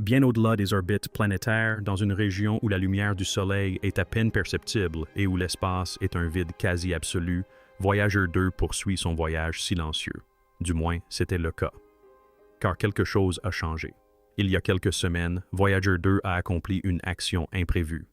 Bien au-delà des orbites planétaires, dans une région où la lumière du Soleil est à peine perceptible et où l'espace est un vide quasi absolu, Voyager 2 poursuit son voyage silencieux. Du moins, c'était le cas. Car quelque chose a changé. Il y a quelques semaines, Voyager 2 a accompli une action imprévue.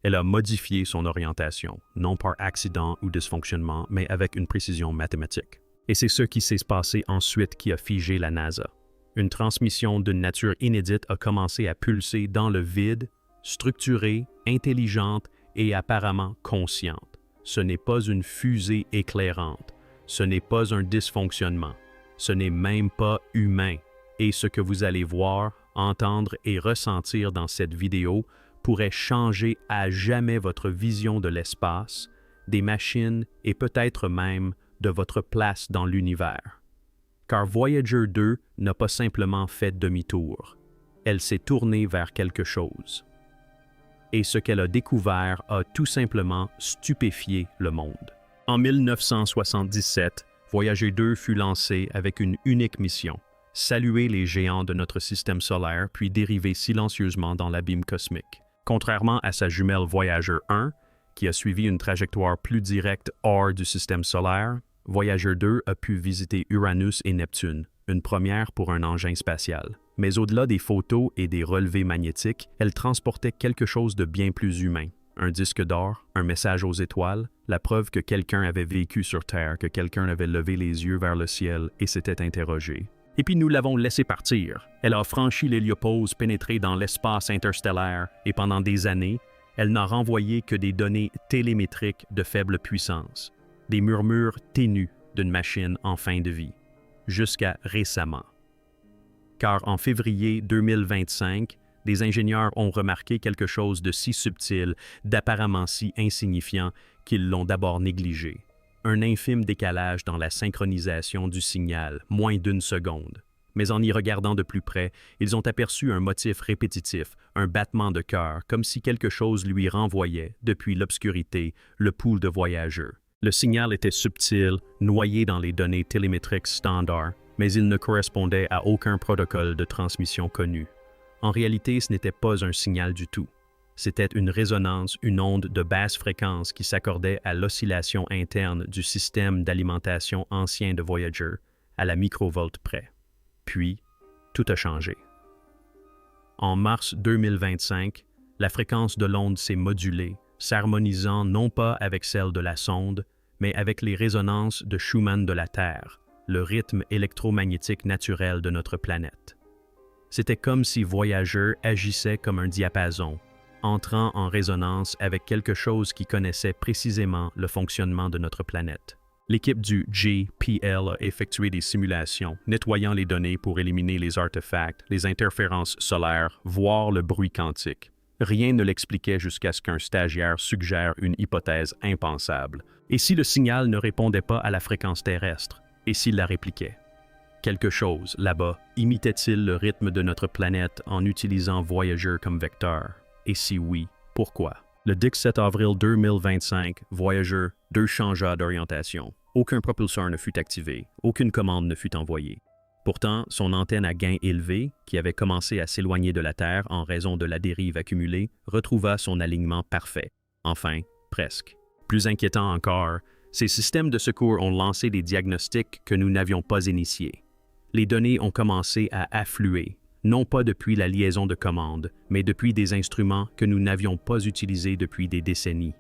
Elle a modifié son orientation, non par accident ou dysfonctionnement, mais avec une précision mathématique. Et c'est ce qui s'est passé ensuite qui a figé la NASA. Une transmission d'une nature inédite a commencé à pulser dans le vide, structurée, intelligente et apparemment consciente. Ce n'est pas une fusée éclairante. Ce n'est pas un dysfonctionnement. Ce n'est même pas humain. Et ce que vous allez voir, entendre et ressentir dans cette vidéo pourrait changer à jamais votre vision de l'espace, des machines et peut-être même de votre place dans l'univers. Car Voyager 2 n'a pas simplement fait demi-tour. Elle s'est tournée vers quelque chose. Et ce qu'elle a découvert a tout simplement stupéfié le monde. En 1977, Voyager 2 fut lancé avec une unique mission, saluer les géants de notre système solaire puis dériver silencieusement dans l'abîme cosmique. Contrairement à sa jumelle Voyager 1, qui a suivi une trajectoire plus directe hors du système solaire, Voyager 2 a pu visiter Uranus et Neptune, une première pour un engin spatial. Mais au-delà des photos et des relevés magnétiques, elle transportait quelque chose de bien plus humain. Un disque d'or, un message aux étoiles, la preuve que quelqu'un avait vécu sur Terre, que quelqu'un avait levé les yeux vers le ciel et s'était interrogé. Et puis nous l'avons laissé partir. Elle a franchi l'héliopause, pénétré dans l'espace interstellaire, et pendant des années, elle n'a renvoyé que des données télémétriques de faible puissance. Des murmures ténus d'une machine en fin de vie, jusqu'à récemment. Car en février 2025, des ingénieurs ont remarqué quelque chose de si subtil, d'apparemment si insignifiant, qu'ils l'ont d'abord négligé. Un infime décalage dans la synchronisation du signal, moins d'une seconde. Mais en y regardant de plus près, ils ont aperçu un motif répétitif, un battement de cœur, comme si quelque chose lui renvoyait, depuis l'obscurité, le pool de voyageurs. Le signal était subtil, noyé dans les données télémétriques standards, mais il ne correspondait à aucun protocole de transmission connu. En réalité, ce n'était pas un signal du tout. C'était une résonance, une onde de basse fréquence qui s'accordait à l'oscillation interne du système d'alimentation ancien de Voyager, à la microvolt près. Puis, tout a changé. En mars 2025, la fréquence de l'onde s'est modulée, s'harmonisant non pas avec celle de la sonde, mais avec les résonances de Schumann de la Terre, le rythme électromagnétique naturel de notre planète. C'était comme si Voyager agissait comme un diapason, entrant en résonance avec quelque chose qui connaissait précisément le fonctionnement de notre planète. L'équipe du JPL a effectué des simulations, nettoyant les données pour éliminer les artefacts, les interférences solaires, voire le bruit quantique. Rien ne l'expliquait jusqu'à ce qu'un stagiaire suggère une hypothèse impensable. Et si le signal ne répondait pas à la fréquence terrestre? Et s'il la répliquait? Quelque chose, là-bas, imitait-il le rythme de notre planète en utilisant Voyager comme vecteur? Et si oui, pourquoi? Le 17 avril 2025, Voyager 2 changea d'orientation. Aucun propulseur ne fut activé, aucune commande ne fut envoyée. Pourtant, son antenne à gain élevé, qui avait commencé à s'éloigner de la Terre en raison de la dérive accumulée, retrouva son alignement parfait. Enfin, presque. Plus inquiétant encore, ces systèmes de secours ont lancé des diagnostics que nous n'avions pas initiés. Les données ont commencé à affluer, non pas depuis la liaison de commande, mais depuis des instruments que nous n'avions pas utilisés depuis des décennies.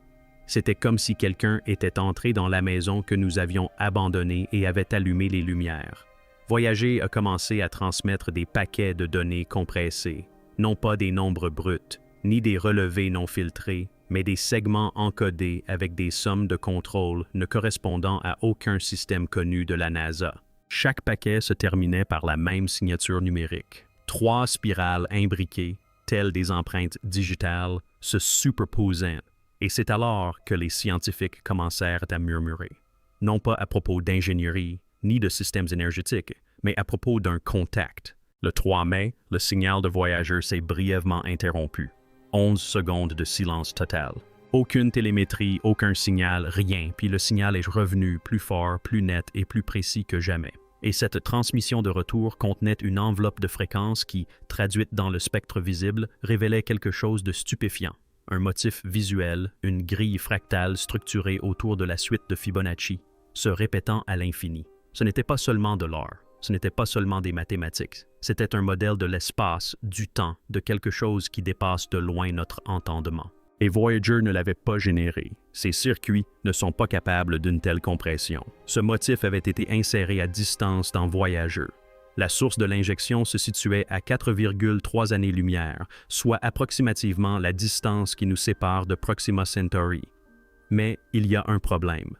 C'était comme si quelqu'un était entré dans la maison que nous avions abandonnée et avait allumé les lumières. Voyager a commencé à transmettre des paquets de données compressées, non pas des nombres bruts, ni des relevés non filtrés, mais des segments encodés avec des sommes de contrôle ne correspondant à aucun système connu de la NASA. Chaque paquet se terminait par la même signature numérique. 3 spirales imbriquées, telles des empreintes digitales, se superposaient. Et c'est alors que les scientifiques commencèrent à murmurer. Non pas à propos d'ingénierie, ni de systèmes énergétiques, mais à propos d'un contact. Le 3 mai, le signal de Voyager s'est brièvement interrompu. 11 secondes de silence total. Aucune télémétrie, aucun signal, rien, puis le signal est revenu plus fort, plus net et plus précis que jamais. Et cette transmission de retour contenait une enveloppe de fréquences qui, traduite dans le spectre visible, révélait quelque chose de stupéfiant. Un motif visuel, une grille fractale structurée autour de la suite de Fibonacci, se répétant à l'infini. Ce n'était pas seulement de l'art, ce n'était pas seulement des mathématiques, c'était un modèle de l'espace, du temps, de quelque chose qui dépasse de loin notre entendement. Et Voyager ne l'avait pas généré. Ses circuits ne sont pas capables d'une telle compression. Ce motif avait été inséré à distance dans Voyager. La source de l'injection se situait à 4,3 années-lumière, soit approximativement la distance qui nous sépare de Proxima Centauri. Mais il y a un problème.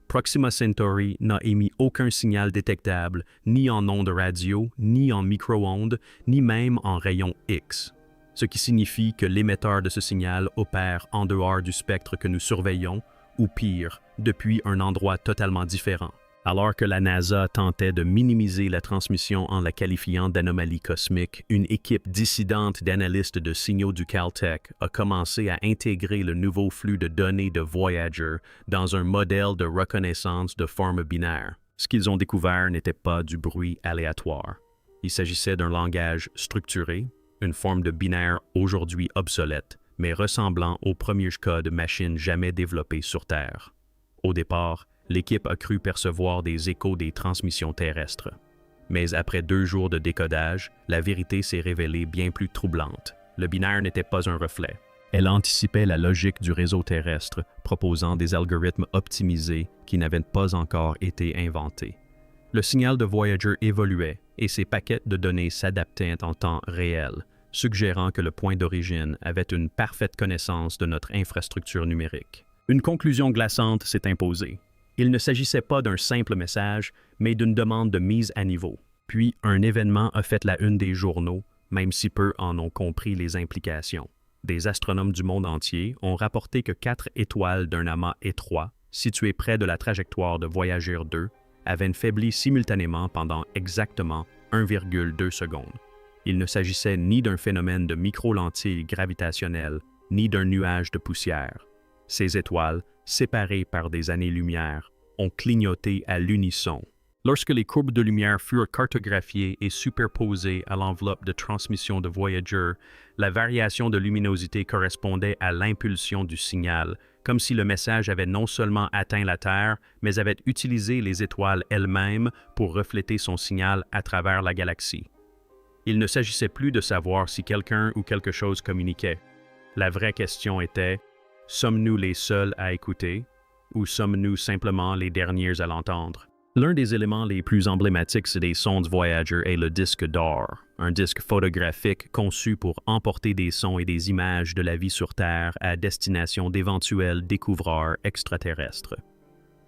Proxima Centauri n'a émis aucun signal détectable, ni en ondes radio, ni en micro-ondes, ni même en rayons X. Ce qui signifie que l'émetteur de ce signal opère en dehors du spectre que nous surveillons, ou pire, depuis un endroit totalement différent. Alors que la NASA tentait de minimiser la transmission en la qualifiant d'anomalie cosmique, une équipe dissidente d'analystes de signaux du Caltech a commencé à intégrer le nouveau flux de données de Voyager dans un modèle de reconnaissance de forme binaire. Ce qu'ils ont découvert n'était pas du bruit aléatoire. Il s'agissait d'un langage structuré, une forme de binaire aujourd'hui obsolète, mais ressemblant au premier code machine jamais développé sur Terre. Au départ, l'équipe a cru percevoir des échos des transmissions terrestres. Mais après 2 jours de décodage, la vérité s'est révélée bien plus troublante. Le binaire n'était pas un reflet. Elle anticipait la logique du réseau terrestre, proposant des algorithmes optimisés qui n'avaient pas encore été inventés. Le signal de Voyager évoluait et ses paquets de données s'adaptaient en temps réel, suggérant que le point d'origine avait une parfaite connaissance de notre infrastructure numérique. Une conclusion glaçante s'est imposée. Il ne s'agissait pas d'un simple message, mais d'une demande de mise à niveau. Puis, un événement a fait la une des journaux, même si peu en ont compris les implications. Des astronomes du monde entier ont rapporté que 4 étoiles d'un amas étroit, situées près de la trajectoire de Voyager 2, avaient faibli simultanément pendant exactement 1,2 secondes. Il ne s'agissait ni d'un phénomène de micro-lentilles gravitationnelles, ni d'un nuage de poussière. Ces étoiles, séparées par des années-lumière, ont clignoté à l'unisson. Lorsque les courbes de lumière furent cartographiées et superposées à l'enveloppe de transmission de Voyager, la variation de luminosité correspondait à l'impulsion du signal, comme si le message avait non seulement atteint la Terre, mais avait utilisé les étoiles elles-mêmes pour refléter son signal à travers la galaxie. Il ne s'agissait plus de savoir si quelqu'un ou quelque chose communiquait. La vraie question était, sommes-nous les seuls à écouter ou sommes-nous simplement les derniers à l'entendre? L'un des éléments les plus emblématiques des sondes Voyager est le disque d'or, un disque photographique conçu pour emporter des sons et des images de la vie sur Terre à destination d'éventuels découvreurs extraterrestres.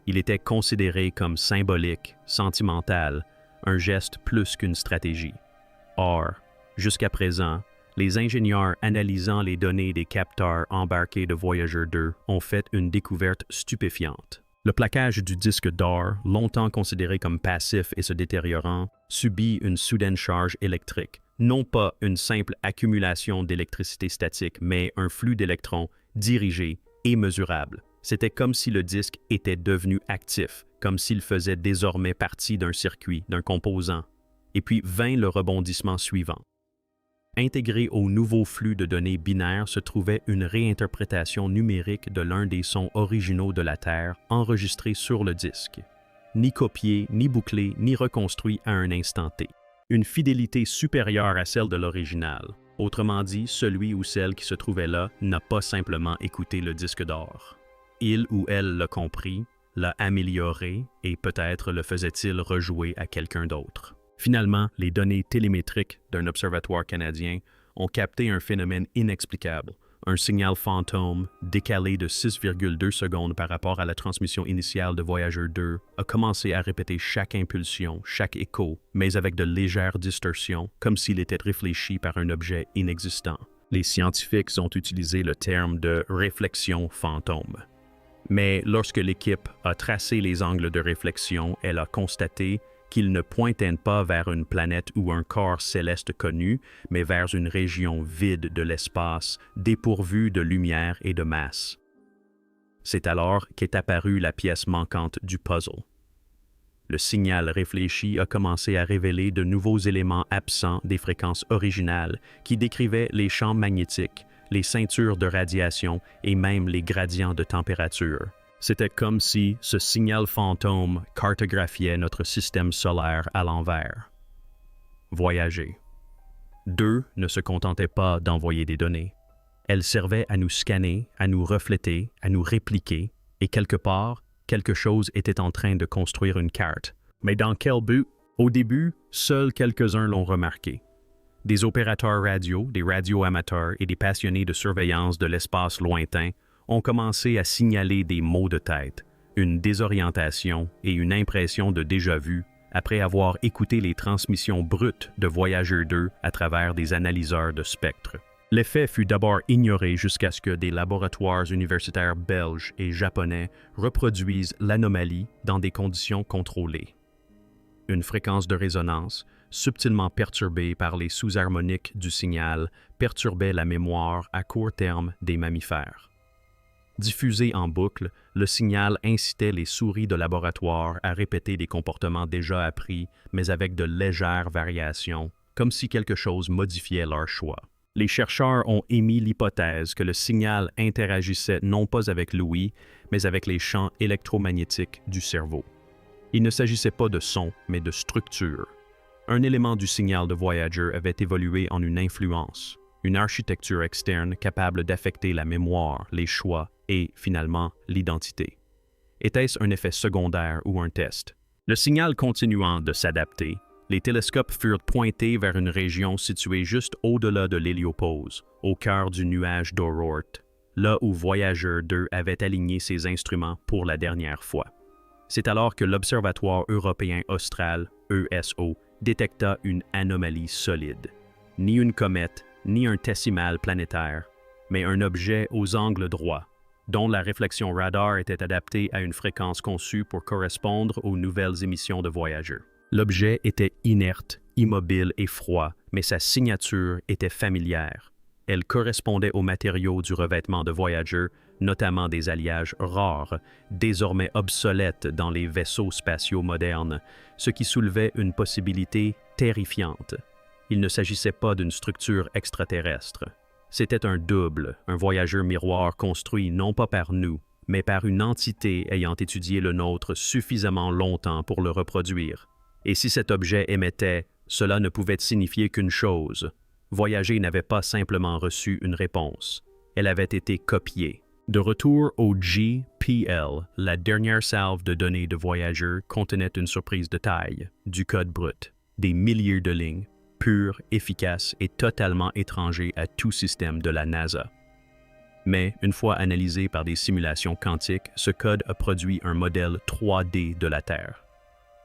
Il était considéré comme symbolique, sentimental, un geste plus qu'une stratégie. Or, jusqu'à présent, les ingénieurs analysant les données des capteurs embarqués de Voyager 2 ont fait une découverte stupéfiante. Le plaquage du disque d'or, longtemps considéré comme passif et se détériorant, subit une soudaine charge électrique. Non pas une simple accumulation d'électricité statique, mais un flux d'électrons dirigé et mesurable. C'était comme si le disque était devenu actif, comme s'il faisait désormais partie d'un circuit, d'un composant. Et puis vint le rebondissement suivant. Intégré au nouveau flux de données binaires se trouvait une réinterprétation numérique de l'un des sons originaux de la Terre enregistrés sur le disque. Ni copié, ni bouclé, ni reconstruit à un instant T. Une fidélité supérieure à celle de l'original. Autrement dit, celui ou celle qui se trouvait là n'a pas simplement écouté le disque d'or. Il ou elle l'a compris, l'a amélioré et peut-être le faisait-il rejouer à quelqu'un d'autre. Finalement, les données télémétriques d'un observatoire canadien ont capté un phénomène inexplicable, un signal fantôme décalé de 6,2 secondes par rapport à la transmission initiale de Voyager 2 a commencé à répéter chaque impulsion, chaque écho, mais avec de légères distorsions, comme s'il était réfléchi par un objet inexistant. Les scientifiques ont utilisé le terme de « réflexion fantôme ». Mais lorsque l'équipe a tracé les angles de réflexion, elle a constaté qu'ils ne pointaient pas vers une planète ou un corps céleste connu, mais vers une région vide de l'espace, dépourvue de lumière et de masse. C'est alors qu'est apparue la pièce manquante du puzzle. Le signal réfléchi a commencé à révéler de nouveaux éléments absents des fréquences originales qui décrivaient les champs magnétiques, les ceintures de radiation et même les gradients de température. C'était comme si ce signal fantôme cartographiait notre système solaire à l'envers. Voyager. 2 ne se contentait pas d'envoyer des données. Elle servait à nous scanner, à nous refléter, à nous répliquer, et quelque part, quelque chose était en train de construire une carte. Mais dans quel but? Au début, seuls quelques-uns l'ont remarqué. Des opérateurs radio, des radioamateurs et des passionnés de surveillance de l'espace lointain ont commencé à signaler des maux de tête, une désorientation et une impression de déjà-vu après avoir écouté les transmissions brutes de Voyager 2 à travers des analyseurs de spectres. L'effet fut d'abord ignoré jusqu'à ce que des laboratoires universitaires belges et japonais reproduisent l'anomalie dans des conditions contrôlées. Une fréquence de résonance, subtilement perturbée par les sous-harmoniques du signal, perturbait la mémoire à court terme des mammifères. Diffusé en boucle, le signal incitait les souris de laboratoire à répéter des comportements déjà appris, mais avec de légères variations, comme si quelque chose modifiait leur choix. Les chercheurs ont émis l'hypothèse que le signal interagissait non pas avec l'ouïe, mais avec les champs électromagnétiques du cerveau. Il ne s'agissait pas de son, mais de structure. Un élément du signal de Voyager avait évolué en une influence, une architecture externe capable d'affecter la mémoire, les choix et, finalement, l'identité. Était-ce un effet secondaire ou un test? Le signal continuant de s'adapter, les télescopes furent pointés vers une région située juste au-delà de l'héliopause, au cœur du nuage d'Oort, là où Voyager 2 avait aligné ses instruments pour la dernière fois. C'est alors que l'Observatoire européen austral, ESO, détecta une anomalie solide. Ni une comète, ni un tessimale planétaire, mais un objet aux angles droits, dont la réflexion radar était adaptée à une fréquence conçue pour correspondre aux nouvelles émissions de Voyager. L'objet était inerte, immobile et froid, mais sa signature était familière. Elle correspondait aux matériaux du revêtement de Voyager, notamment des alliages rares, désormais obsolètes dans les vaisseaux spatiaux modernes, ce qui soulevait une possibilité terrifiante. Il ne s'agissait pas d'une structure extraterrestre. C'était un double, un voyageur miroir construit non pas par nous, mais par une entité ayant étudié le nôtre suffisamment longtemps pour le reproduire. Et si cet objet émettait, cela ne pouvait signifier qu'une chose. Voyager n'avait pas simplement reçu une réponse. Elle avait été copiée. De retour au GPL, la dernière salve de données de Voyager contenait une surprise de taille, du code brut, des milliers de lignes, pur, efficace et totalement étranger à tout système de la NASA. Mais, une fois analysé par des simulations quantiques, ce code a produit un modèle 3D de la Terre.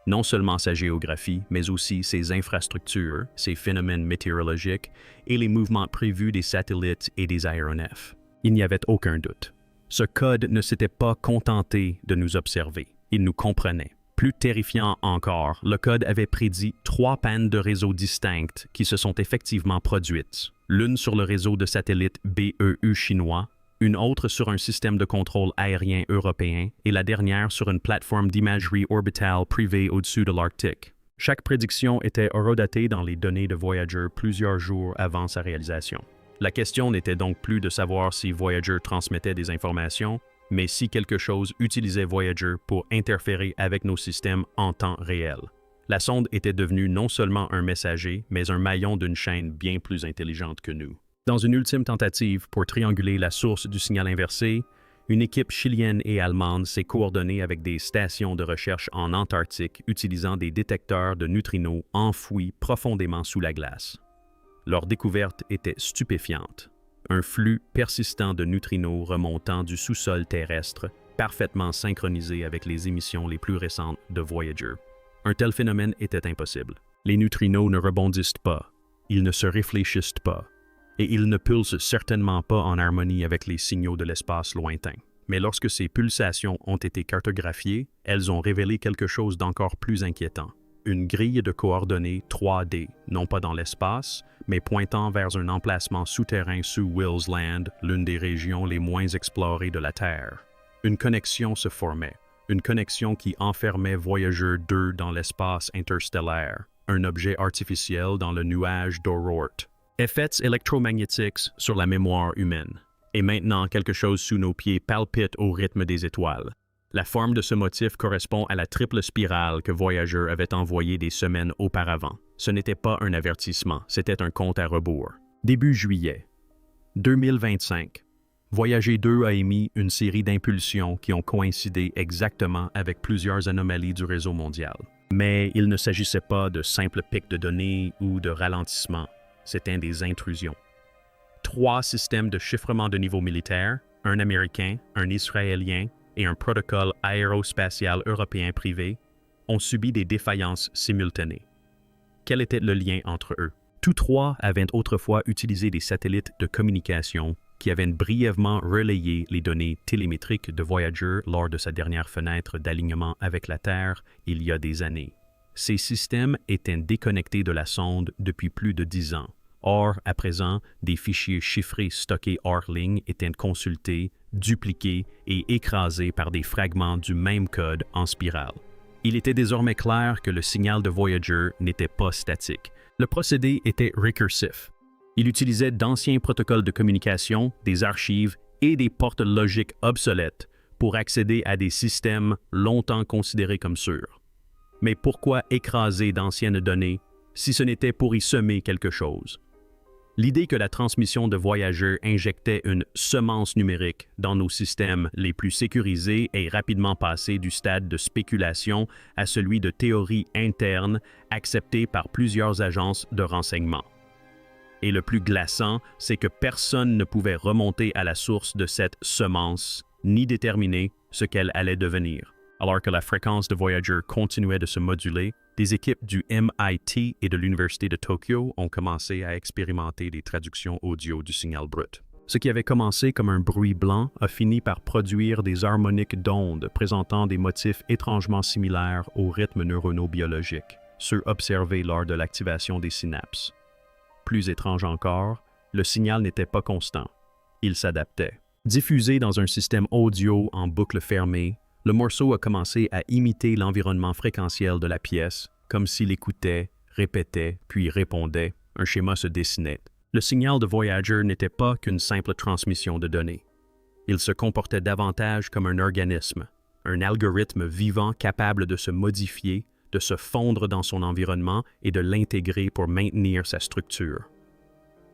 Non seulement sa géographie, mais aussi ses infrastructures, ses phénomènes météorologiques et les mouvements prévus des satellites et des aéronefs. Il n'y avait aucun doute. Ce code ne s'était pas contenté de nous observer. Il nous comprenait. Plus terrifiant encore, le code avait prédit 3 pannes de réseaux distinctes qui se sont effectivement produites. L'une sur le réseau de satellites BEU chinois, une autre sur un système de contrôle aérien européen et la dernière sur une plateforme d'imagerie orbitale privée au-dessus de l'Arctique. Chaque prédiction était horodatée dans les données de Voyager plusieurs jours avant sa réalisation. La question n'était donc plus de savoir si Voyager transmettait des informations, mais si quelque chose utilisait Voyager pour interférer avec nos systèmes en temps réel. La sonde était devenue non seulement un messager, mais un maillon d'une chaîne bien plus intelligente que nous. Dans une ultime tentative pour trianguler la source du signal inversé, une équipe chilienne et allemande s'est coordonnée avec des stations de recherche en Antarctique utilisant des détecteurs de neutrinos enfouis profondément sous la glace. Leur découverte était stupéfiante. Un flux persistant de neutrinos remontant du sous-sol terrestre, parfaitement synchronisé avec les émissions les plus récentes de Voyager. Un tel phénomène était impossible. Les neutrinos ne rebondissent pas, ils ne se réfléchissent pas, et ils ne pulsent certainement pas en harmonie avec les signaux de l'espace lointain. Mais lorsque ces pulsations ont été cartographiées, elles ont révélé quelque chose d'encore plus inquiétant. Une grille de coordonnées 3D, non pas dans l'espace, mais pointant vers un emplacement souterrain sous Wills Land, l'une des régions les moins explorées de la Terre. Une connexion se formait, une connexion qui enfermait Voyager 2 dans l'espace interstellaire, un objet artificiel dans le nuage d'Oort. Effets électromagnétiques sur la mémoire humaine. Et maintenant, quelque chose sous nos pieds palpite au rythme des étoiles. La forme de ce motif correspond à la triple spirale que Voyager avait envoyée des semaines auparavant. Ce n'était pas un avertissement, c'était un compte à rebours. Début juillet 2025. Voyager 2 a émis une série d'impulsions qui ont coïncidé exactement avec plusieurs anomalies du réseau mondial. Mais il ne s'agissait pas de simples pics de données ou de ralentissements, c'était des intrusions. 3 systèmes de chiffrement de niveau militaire, un américain, un israélien et un protocole aérospatial européen privé, ont subi des défaillances simultanées. Quel était le lien entre eux? Tous 3 avaient autrefois utilisé des satellites de communication qui avaient brièvement relayé les données télémétriques de Voyager lors de sa dernière fenêtre d'alignement avec la Terre il y a des années. Ces systèmes étaient déconnectés de la sonde depuis plus de 10 ans. Or, à présent, des fichiers chiffrés stockés hors ligne étaient consultés, dupliqués et écrasés par des fragments du même code en spirale. Il était désormais clair que le signal de Voyager n'était pas statique. Le procédé était récursif. Il utilisait d'anciens protocoles de communication, des archives et des portes logiques obsolètes pour accéder à des systèmes longtemps considérés comme sûrs. Mais pourquoi écraser d'anciennes données si ce n'était pour y semer quelque chose? L'idée que la transmission de Voyager injectait une semence numérique dans nos systèmes les plus sécurisés est rapidement passée du stade de spéculation à celui de théorie interne acceptée par plusieurs agences de renseignement. Et le plus glaçant, c'est que personne ne pouvait remonter à la source de cette semence, ni déterminer ce qu'elle allait devenir. Alors que la fréquence de Voyager continuait de se moduler, des équipes du MIT et de l'Université de Tokyo ont commencé à expérimenter des traductions audio du signal brut. Ce qui avait commencé comme un bruit blanc a fini par produire des harmoniques d'ondes présentant des motifs étrangement similaires aux rythmes neuronaux biologiques, ceux observés lors de l'activation des synapses. Plus étrange encore, le signal n'était pas constant. Il s'adaptait. Diffusé dans un système audio en boucle fermée, le morceau a commencé à imiter l'environnement fréquentiel de la pièce, comme s'il écoutait, répétait, puis répondait. Un schéma se dessinait. Le signal de Voyager n'était pas qu'une simple transmission de données. Il se comportait davantage comme un organisme, un algorithme vivant capable de se modifier, de se fondre dans son environnement et de l'intégrer pour maintenir sa structure.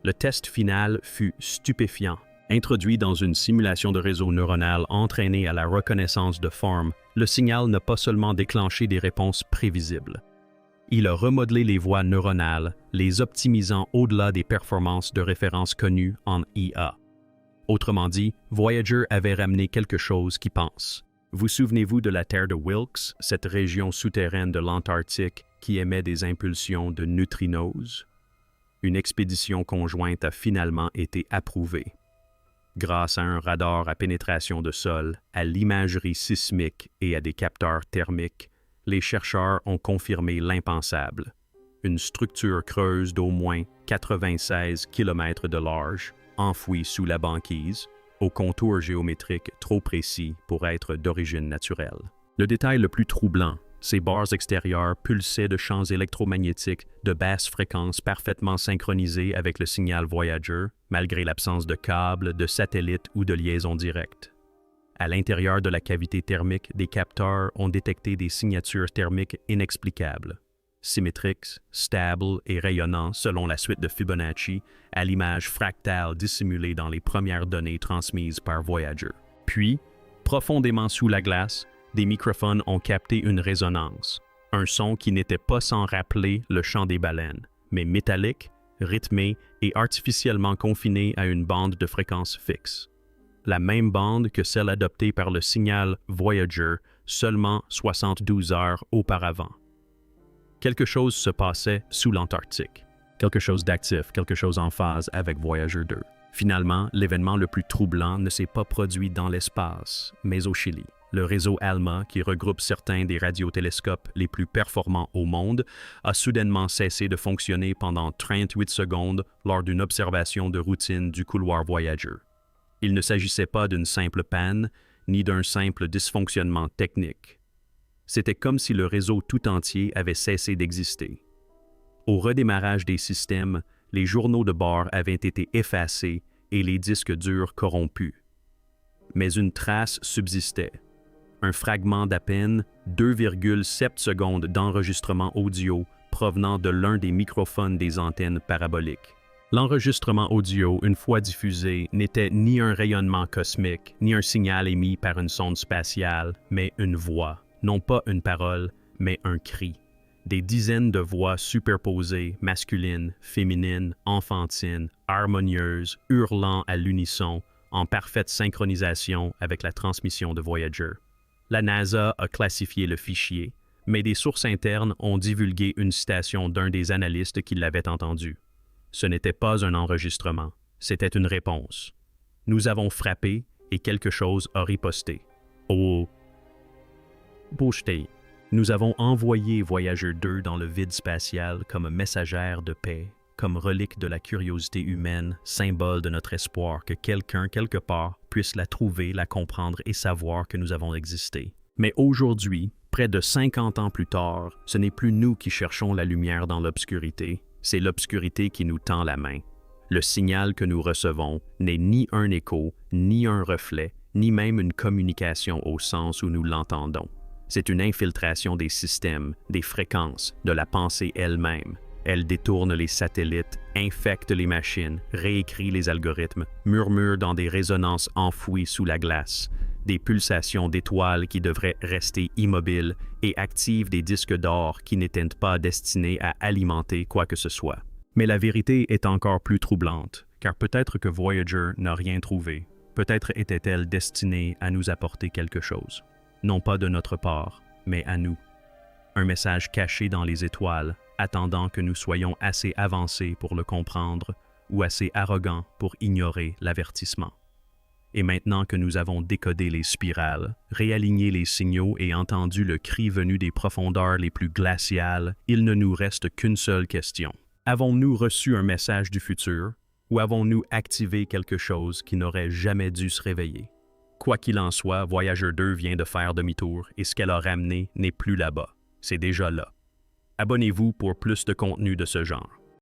Le test final fut stupéfiant. Introduit dans une simulation de réseau neuronal entraînée à la reconnaissance de forme, le signal n'a pas seulement déclenché des réponses prévisibles. Il a remodelé les voies neuronales, les optimisant au-delà des performances de référence connues en IA. Autrement dit, Voyager avait ramené quelque chose qui pense. Vous souvenez-vous de la Terre de Wilkes, cette région souterraine de l'Antarctique qui émet des impulsions de neutrinos? Une expédition conjointe a finalement été approuvée. Grâce à un radar à pénétration de sol, à l'imagerie sismique et à des capteurs thermiques, les chercheurs ont confirmé l'impensable. Une structure creuse d'au moins 96 km de large, enfouie sous la banquise, aux contours géométriques trop précis pour être d'origine naturelle. Le détail le plus troublant, ces barres extérieures pulsaient de champs électromagnétiques de basse fréquence parfaitement synchronisés avec le signal Voyager, malgré l'absence de câbles, de satellites ou de liaisons directes. À l'intérieur de la cavité thermique, des capteurs ont détecté des signatures thermiques inexplicables, symétriques, stables et rayonnants selon la suite de Fibonacci, à l'image fractale dissimulée dans les premières données transmises par Voyager. Puis, profondément sous la glace, des microphones ont capté une résonance, un son qui n'était pas sans rappeler le chant des baleines, mais métallique, rythmé et artificiellement confiné à une bande de fréquence fixe. La même bande que celle adoptée par le signal Voyager seulement 72 heures auparavant. Quelque chose se passait sous l'Antarctique. Quelque chose d'actif, quelque chose en phase avec Voyager 2. Finalement, l'événement le plus troublant ne s'est pas produit dans l'espace, mais au Chili. Le réseau ALMA, qui regroupe certains des radiotélescopes les plus performants au monde, a soudainement cessé de fonctionner pendant 38 secondes lors d'une observation de routine du couloir Voyager. Il ne s'agissait pas d'une simple panne, ni d'un simple dysfonctionnement technique. C'était comme si le réseau tout entier avait cessé d'exister. Au redémarrage des systèmes, les journaux de bord avaient été effacés et les disques durs corrompus. Mais une trace subsistait. Un fragment d'à peine 2,7 secondes d'enregistrement audio provenant de l'un des microphones des antennes paraboliques. L'enregistrement audio, une fois diffusé, n'était ni un rayonnement cosmique, ni un signal émis par une sonde spatiale, mais une voix, non pas une parole, mais un cri. Des dizaines de voix superposées, masculines, féminines, enfantines, harmonieuses, hurlant à l'unisson, en parfaite synchronisation avec la transmission de Voyager. La NASA a classifié le fichier, mais des sources internes ont divulgué une citation d'un des analystes qui l'avait entendu. Ce n'était pas un enregistrement, c'était une réponse. Nous avons frappé et quelque chose a riposté. Oh! Boucheté. Nous avons envoyé Voyager 2 dans le vide spatial comme messagère de paix, comme relique de la curiosité humaine, symbole de notre espoir que quelqu'un, quelque part, puisse la trouver, la comprendre et savoir que nous avons existé. Mais aujourd'hui, près de 50 ans plus tard, ce n'est plus nous qui cherchons la lumière dans l'obscurité, c'est l'obscurité qui nous tend la main. Le signal que nous recevons n'est ni un écho, ni un reflet, ni même une communication au sens où nous l'entendons. C'est une infiltration des systèmes, des fréquences, de la pensée elle-même. Elle détourne les satellites, infecte les machines, réécrit les algorithmes, murmure dans des résonances enfouies sous la glace, des pulsations d'étoiles qui devraient rester immobiles et active des disques d'or qui n'étaient pas destinés à alimenter quoi que ce soit. Mais la vérité est encore plus troublante, car peut-être que Voyager n'a rien trouvé. Peut-être était-elle destinée à nous apporter quelque chose. Non pas de notre part, mais à nous. Un message caché dans les étoiles, attendant que nous soyons assez avancés pour le comprendre ou assez arrogants pour ignorer l'avertissement. Et maintenant que nous avons décodé les spirales, réaligné les signaux et entendu le cri venu des profondeurs les plus glaciales, il ne nous reste qu'une seule question. Avons-nous reçu un message du futur ou avons-nous activé quelque chose qui n'aurait jamais dû se réveiller? Quoi qu'il en soit, Voyager 2 vient de faire demi-tour et ce qu'elle a ramené n'est plus là-bas. C'est déjà là. Abonnez-vous pour plus de contenu de ce genre.